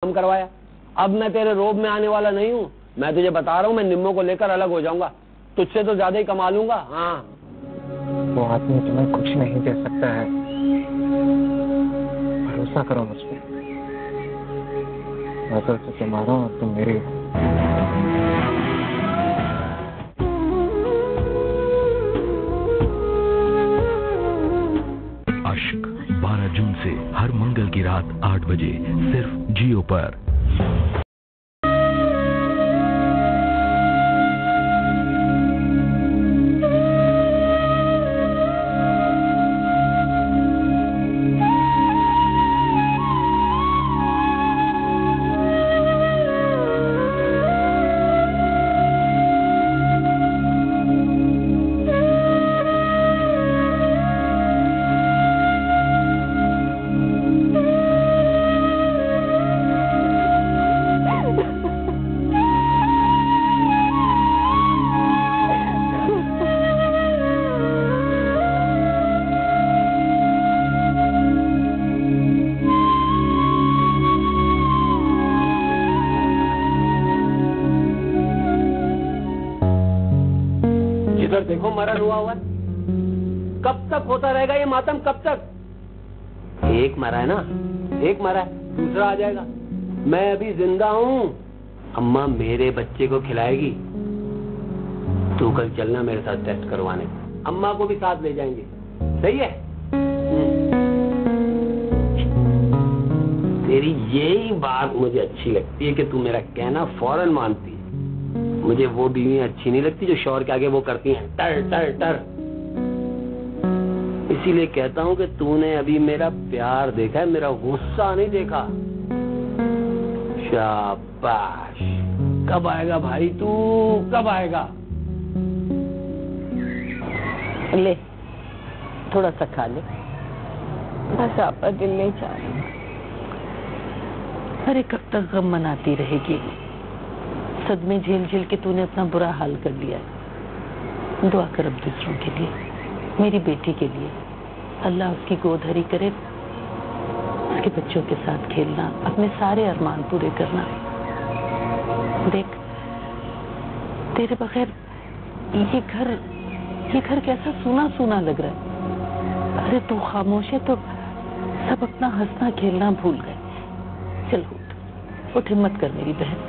काम करवाया। अब मैं तेरे रोब में आने वाला नहीं हूँ। मैं तुझे बता रहा हूँ, मैं निम्मो को लेकर अलग हो जाऊंगा। तुझसे तो ज्यादा ही कमा लूंगा। हाँ, वो आदमी तुम्हें कुछ नहीं दे सकता है, भरोसा करो मुझ पे। असल से तुम्हारा और तुम मेरी हो। अश्क 12 जून से हर मंगल की रात 8 बजे सिर्फ जियो पर। इधर देखो, मरण हुआ हुआ। कब तक होता रहेगा ये मातम? कब तक? एक मरा है ना, एक मरा है, दूसरा आ जाएगा। मैं अभी जिंदा हूँ। अम्मा मेरे बच्चे को खिलाएगी। तू कल चलना मेरे साथ टेस्ट करवाने। अम्मा को भी साथ ले जाएंगे। सही है? तेरी यही बात मुझे अच्छी लगती है कि तू मेरा कहना फौरन मानती है। मुझे वो बीवी अच्छी नहीं लगती जो शौहर के आगे वो करती हैं टर टर टर। इसीलिए कहता हूँ कि तूने अभी मेरा प्यार देखा है, मेरा गुस्सा नहीं देखा। शाबाश। कब आएगा भाई तू, कब आएगा? ले, थोड़ा सा खा ले। बस आपका दिल नहीं चाह रहा। अरे कब तक गम मनाती रहेगी? सदमे झेल झेल के तूने अपना बुरा हाल कर लिया है। दुआ कर अब दूसरों के लिए, मेरी बेटी के लिए। अल्लाह उसकी गोद हरी करे, उसके बच्चों के साथ खेलना, अपने सारे अरमान पूरे करना। देख, तेरे बगैर ये घर कैसा सूना सूना लग रहा है। अरे तू खामोश है तो सब अपना हंसना खेलना भूल गए। चल उठ, हिम्मत कर मेरी बहन।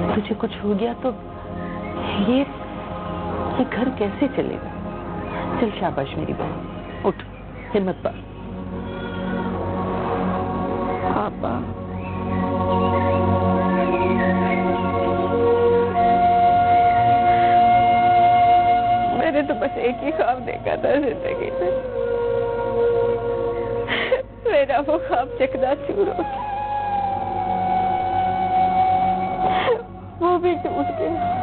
तुझे कुछ हो गया तो ये घर कैसे चलेगा? चल शाबाश मेरी बहन, उठ, हिम्मत पा। पापा, मैंने तो बस एक ही ख्वाब देखा था जिंदगी में। मेरा वो ख्वाब चकनाचूर हो गया, वो भी टूट गया।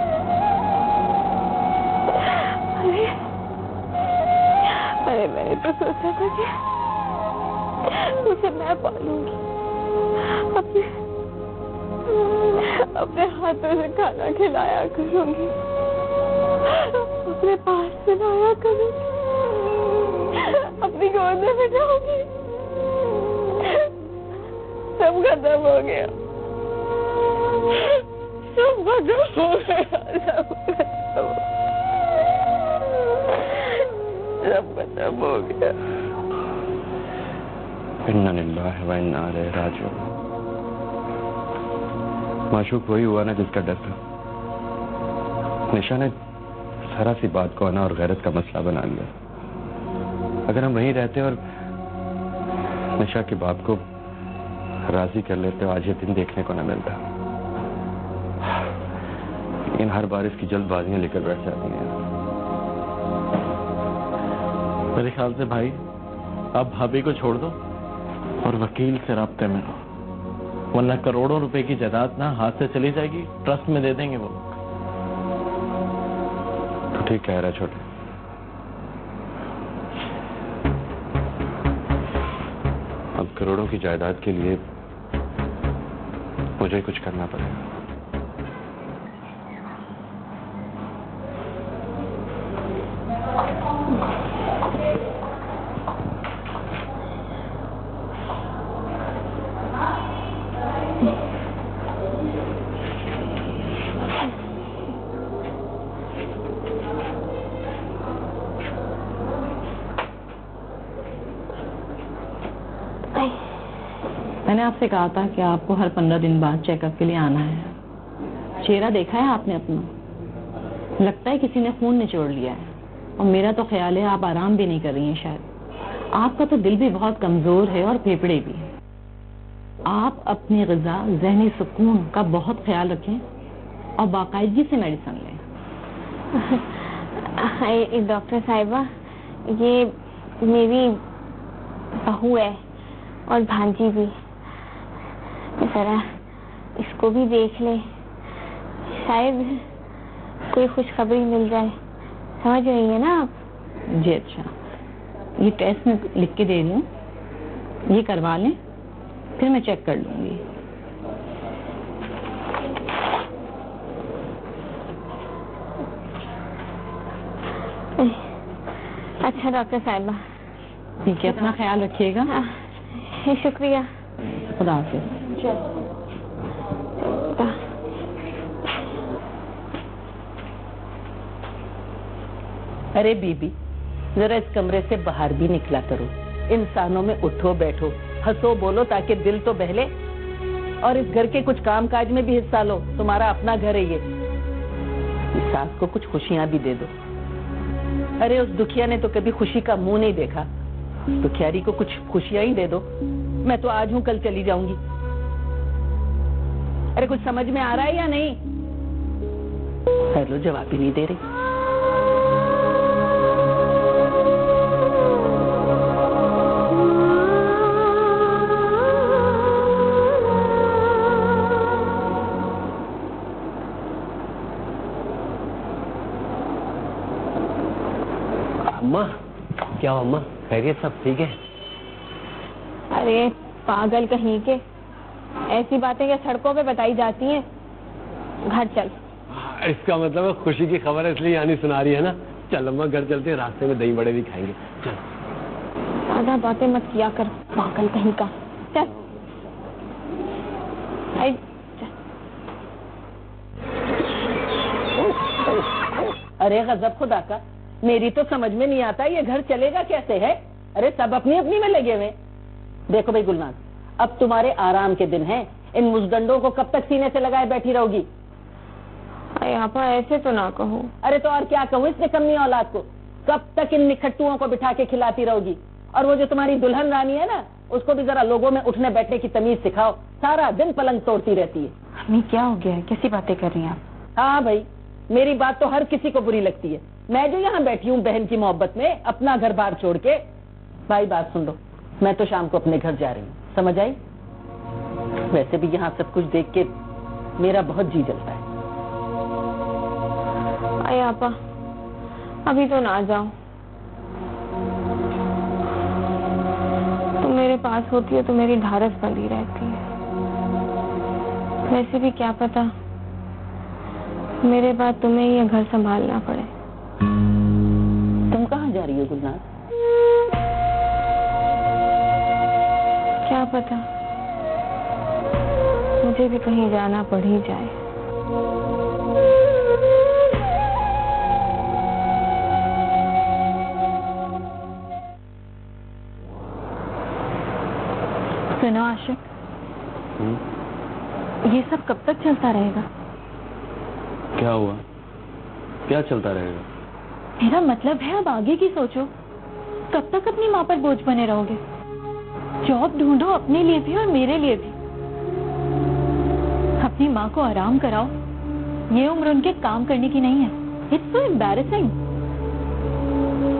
अरे मैंने तो सोचा था कि उसे मैं पालूंगी, अपने हाथों से खाना खिलाया करूंगी, अपने पास सुनाया करूंगी, अपनी गोद में बिठाऊंगी। सब खत्म हो गया, सब खत्म हो गया, सब खत्म हो गया। इन्ना लिल्लाहि व इन्ना इलैहि राजिऊन। माशूक वही हुआ ना जिसका डर था। निशा ने जरा सी बात को आना और गैरत का मसला बना लिया। अगर हम वहीं रहते और निशा के बाप को राजी कर लेते, आज ये दिन देखने को न मिलता। लेकिन हर बार इसकी जल्दबाजियां लेकर बैठ जाती हैं। मेरे ख्याल से भाई आप भाभी को छोड़ दो और वकील से राब्ते में रहो, वरना करोड़ों रुपए की जायदाद ना हाथ से चली जाएगी, ट्रस्ट में दे देंगे वो। तो ठीक कह रहा है छोटे। अब करोड़ों की जायदाद के लिए मुझे कुछ करना पड़ेगा। आपसे कहा था कि आपको हर 15 दिन बाद चेकअप के लिए आना है। चेहरा देखा है आपने अपना? लगता है किसी ने खून निचोड़ लिया है। और मेरा तो ख्याल है आप आराम भी नहीं कर रही हैं शायद। आपका तो दिल भी बहुत कमजोर है और फेफड़े भी। आप अपनी ग़िज़ा, ज़हनी सुकून का बहुत ख्याल रखें और बाकायदगी से मेडिसिन लें। डॉक्टर साहिबा, ये मेरी बहू है और भांजी भी, जरा इसको भी देख ले, शायद कोई खुशखबरी मिल जाए। समझ रही है ना आप? जी अच्छा, ये टेस्ट में लिख के दे रही हूँ, ये करवा लें, फिर मैं चेक कर लूँगी। अच्छा डॉक्टर साहिबा, ठीक है, अपना ख्याल रखिएगा। शुक्रिया। खुदा हाफिज़। अरे बीबी, जरा इस कमरे से बाहर भी निकला करो। इंसानों में उठो बैठो, हंसो बोलो, ताकि दिल तो बहले। और इस घर के कुछ काम काज में भी हिस्सा लो, तुम्हारा अपना घर है ये। इस सास को कुछ खुशियां भी दे दो। अरे उस दुखिया ने तो कभी खुशी का मुंह नहीं देखा, दुखियारी को कुछ खुशियां ही दे दो। मैं तो आज हूं, कल चली जाऊंगी। अरे कुछ समझ में आ रहा है या नहीं? हेलो, जवाब ही नहीं दे रही। अम्मा, क्या हो अम्मा, खैरियत, सब ठीक है? अरे पागल कहीं के, ऐसी बातें क्या सड़कों पे बताई जाती हैं? घर चल। इसका मतलब है खुशी की खबर है, इसलिए यानी सुना रही है ना। चल अम्मा, घर चलते हैं, रास्ते में दही बड़े भी खाएंगे। चल। ज्यादा बातें मत किया कर, पागल कहीं का। चल। अरे गजब खुदा का, मेरी तो समझ में नहीं आता ये घर चलेगा कैसे है। अरे सब अपनी अपनी में लगे हुए। देखो भाई गुलनाज, अब तुम्हारे आराम के दिन हैं। इन मुजदंडों को कब तक सीने से लगाए बैठी रहोगी? आपा ऐसे तो ना कहो। अरे तो और क्या कहूँ इस निकम्मी औलाद को? कब तक इन निखट्टुओं को बिठा के खिलाती रहोगी? और वो जो तुम्हारी दुल्हन रानी है ना, उसको भी जरा लोगों में उठने बैठने की तमीज सिखाओ। सारा दिन पलंग तोड़ती रहती है। अम्मी क्या हो गया है, कैसी बातें कर रही हैं आप? हाँ भाई, मेरी बात तो हर किसी को बुरी लगती है। मैं जो यहाँ बैठी हूँ बहन की मोहब्बत में, अपना घर बार छोड़ के। भाई बात सुन लो, मैं तो शाम को अपने घर जा रही हूँ, समझ आई? वैसे भी यहाँ सब कुछ देख के मेरा बहुत जी जलता है। अरे आपा, अभी तो ना जाओ। तुम मेरे पास होती है तो मेरी ढारस बंधी रहती है। वैसे भी क्या पता मेरे बाद तुम्हें ये घर संभालना पड़े। तुम कहाँ जा रही हो गुलनाज? क्या पता मुझे भी कहीं जाना पड़ ही जाए। सुनो आशिक, ये सब कब तक चलता रहेगा? क्या हुआ? क्या चलता रहेगा? मेरा मतलब है अब आगे की सोचो। कब तक अपनी माँ पर बोझ बने रहोगे? जॉब ढूंढो अपने लिए भी और मेरे लिए भी। अपनी माँ को आराम कराओ। ये उम्र उनके काम करने की नहीं है। It's so embarrassing.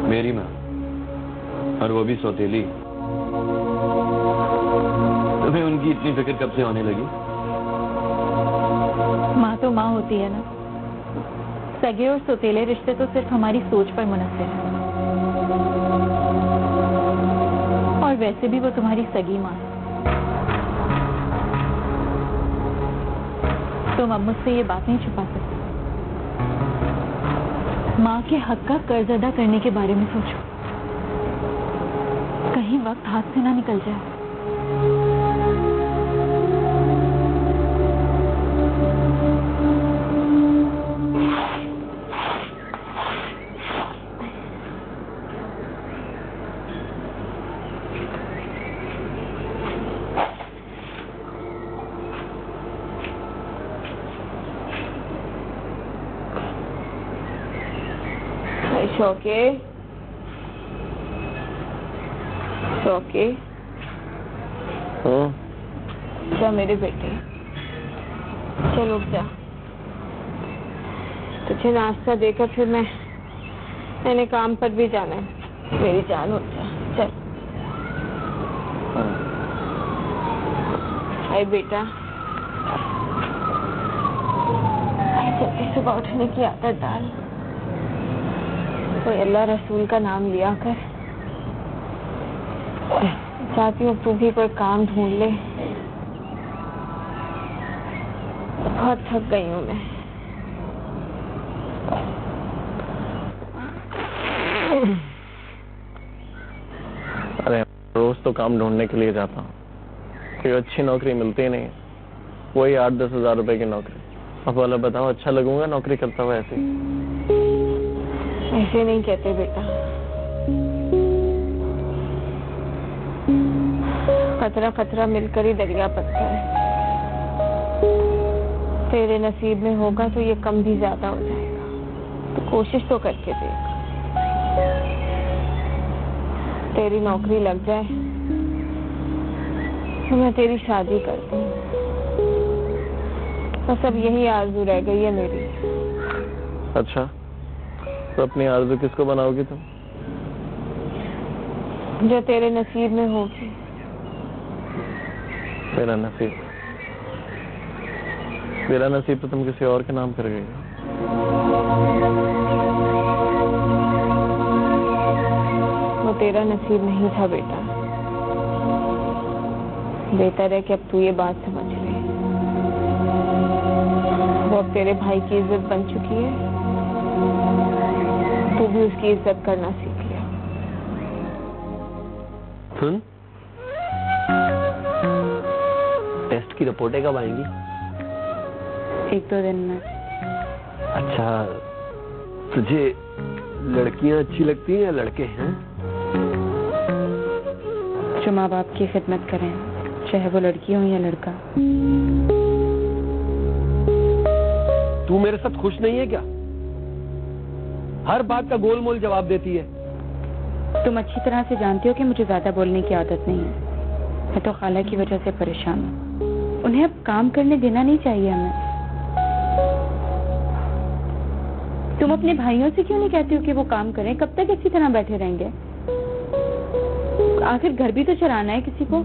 मेरी माँ, और वो भी सौतेली। तुम्हें उनकी इतनी फिक्र कब से होने लगी? माँ तो माँ होती है ना। सगे और सौतेले रिश्ते तो सिर्फ हमारी सोच पर मुनहसर है। और वैसे भी वो तुम्हारी सगी माँ है। तुम अब मुझसे ये बात नहीं छुपा सकते। माँ के हक का कर्ज अदा करने के बारे में सोचो, कहीं वक्त हाथ से ना निकल जाए। शौके, शौके, जा मेरे बेटे, चल उठ जा। तुझे नाश्ता देकर फिर मैंने काम पर भी जाना है। मेरी जान, उठ जा, चल। हाय बेटा, जल्दी सुबह उठने की आदत डाल। कोई अल्लाह रसूल का नाम लिया कर। चाहती हूँ तू भी कोई काम ढूंढ ले। बहुत थक गई हूँ मैं। अरे रोज तो काम ढूंढने के लिए जाता हूँ, कोई अच्छी नौकरी मिलती ही नहीं, वही 8-10 हजार रुपए की नौकरी। अब वाला बताओ, अच्छा लगूंगा नौकरी करता हुआ ऐसे? ऐसे नहीं कहते बेटा, कतरा कतरा मिलकर ही दरिया पड़ता है। तेरे नसीब में होगा तो ये कम भी ज्यादा हो जाएगा, तो कोशिश तो करके देख। तेरी नौकरी लग जाए तो मैं तेरी शादी करती हूँ। बस अब यही आरज़ू रह गई है मेरी। अच्छा, तो अपनी आरज़ू किसको बनाओगी तुम? जो तेरे नसीब में होगी। मेरा नसीब? मेरा नसीब तो तुम किसी और के नाम कर गई। वो तेरा नसीब नहीं था बेटा। बेहतर है कि अब तू ये बात समझ ले। वो अब तेरे भाई की इज्जत बन चुकी है, तू भी उसकी इज्जत करना सीख लिया। सुन, टेस्ट की रिपोर्टें कब आएंगी? 1-2 दिन में। अच्छा, तुझे लड़कियां अच्छी लगती हैं या लड़के हैं? जो माँ बाप की खिदमत करें, चाहे वो लड़की हो या लड़का। तू मेरे साथ खुश नहीं है क्या? हर बात का गोल मोल जवाब देती है। तुम अच्छी तरह से जानती हो कि मुझे ज्यादा बोलने की आदत नहीं है। मैं तो खाला की वजह से परेशान हूँ। उन्हें अब काम करने देना नहीं चाहिए हमें। तुम अपने भाइयों से क्यों नहीं कहती हो कि वो काम करें? कब तक इसी तरह बैठे रहेंगे? आखिर घर भी तो चलाना है किसी को।